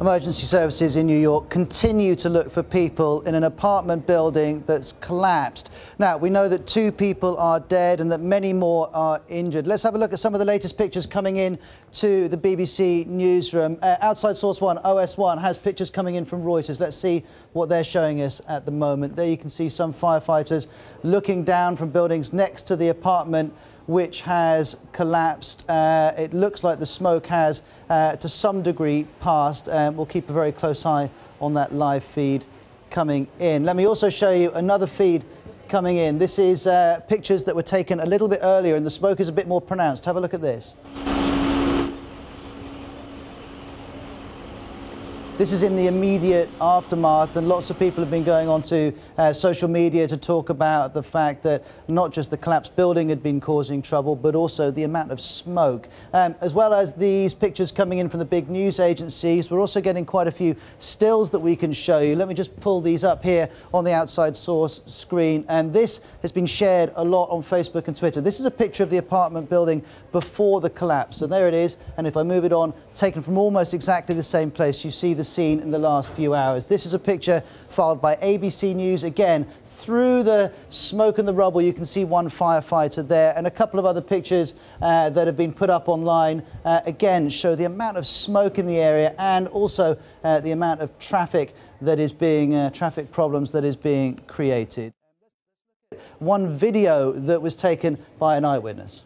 Emergency services in New York continue to look for people in an apartment building that's collapsed. Now, we know that 2 people are dead and that many more are injured. Let's have a look at some of the latest pictures coming in to the BBC newsroom. Outside Source 1, OS1, has pictures coming in from Reuters. Let's see what they're showing us at the moment. There you can see some firefighters looking down from buildings next to the apartment which has collapsed. It looks like the smoke has, to some degree, passed. We'll keep a very close eye on that live feed coming in. Let me also show you another feed coming in. This is pictures that were taken a little bit earlier, and the smoke is a bit more pronounced. Have a look at this. This is in the immediate aftermath, and lots of people have been going onto social media to talk about the fact that not just the collapsed building had been causing trouble, but also the amount of smoke. As well as these pictures coming in from the big news agencies, we're also getting quite a few stills that we can show you. Let me just pull these up here on the Outside Source screen. And this has been shared a lot on Facebook and Twitter. This is a picture of the apartment building before the collapse. So there it is. And if I move it on, taken from almost exactly the same place, you see the scene in the last few hours. This is a picture filed by ABC News. Again, through the smoke and the rubble, you can see one firefighter there, and a couple of other pictures that have been put up online, again, show the amount of smoke in the area and also the amount of traffic that is being, traffic problems that is being created. One video that was taken by an eyewitness.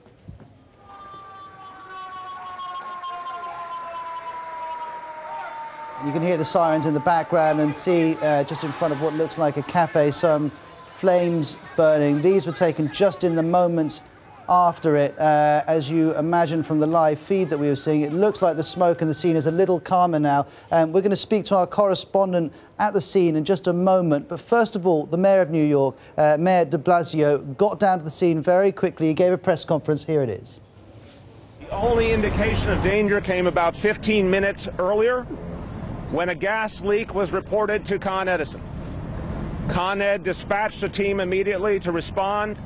You can hear the sirens in the background and see just in front of what looks like a cafe some flames burning. These were taken just in the moments after it. As you imagine from the live feed that we were seeing, it looks like the smoke and the scene is a little calmer now. We're going to speak to our correspondent at the scene in just a moment. But first of all, the Mayor of New York, Mayor de Blasio, got down to the scene very quickly. He gave a press conference. Here it is. The only indication of danger came about 15 minutes earlier, when a gas leak was reported to Con Edison. Con Ed dispatched a team immediately to respond.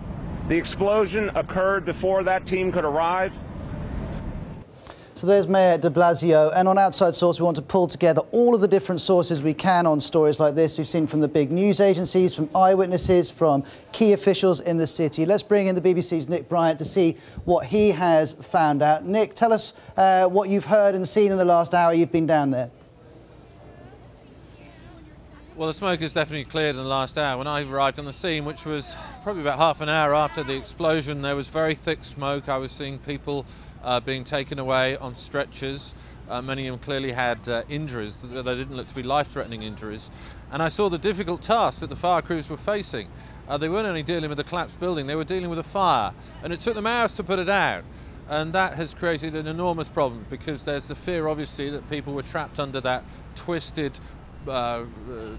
The explosion occurred before that team could arrive. So there's Mayor de Blasio, and on Outside Source we want to pull together all of the different sources we can on stories like this. We've seen from the big news agencies, from eyewitnesses, from key officials in the city. Let's bring in the BBC's Nick Bryant to see what he has found out. Nick, tell us what you've heard and seen in the last hour you've been down there. Well, the smoke is definitely cleared in the last hour. When I arrived on the scene, which was probably about half an hour after the explosion, there was very thick smoke. I was seeing people being taken away on stretchers. Many of them clearly had injuries. They didn't look to be life-threatening injuries. And I saw the difficult task that the fire crews were facing. They weren't only dealing with a collapsed building, they were dealing with a fire. And it took them hours to put it out. And that has created an enormous problem, because there's the fear, obviously, that people were trapped under that twisted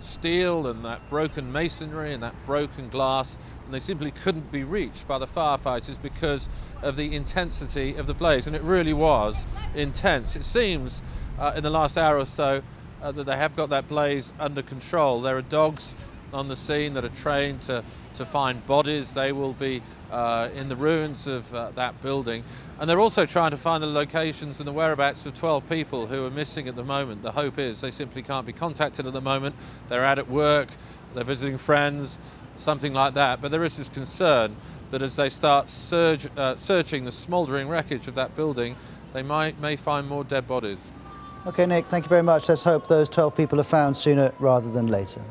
steel and that broken masonry and that broken glass, and they simply couldn't be reached by the firefighters because of the intensity of the blaze. And it really was intense. It seems in the last hour or so that they have got that blaze under control. There are dogs on the scene that are trained to find bodies. They will be in the ruins of that building. And they're also trying to find the locations and the whereabouts of 12 people who are missing at the moment. The hope is they simply can't be contacted at the moment. They're out at work, they're visiting friends, something like that. But there is this concern that as they start searching the smouldering wreckage of that building, they may find more dead bodies. OK, Nick, thank you very much. Let's hope those 12 people are found sooner rather than later.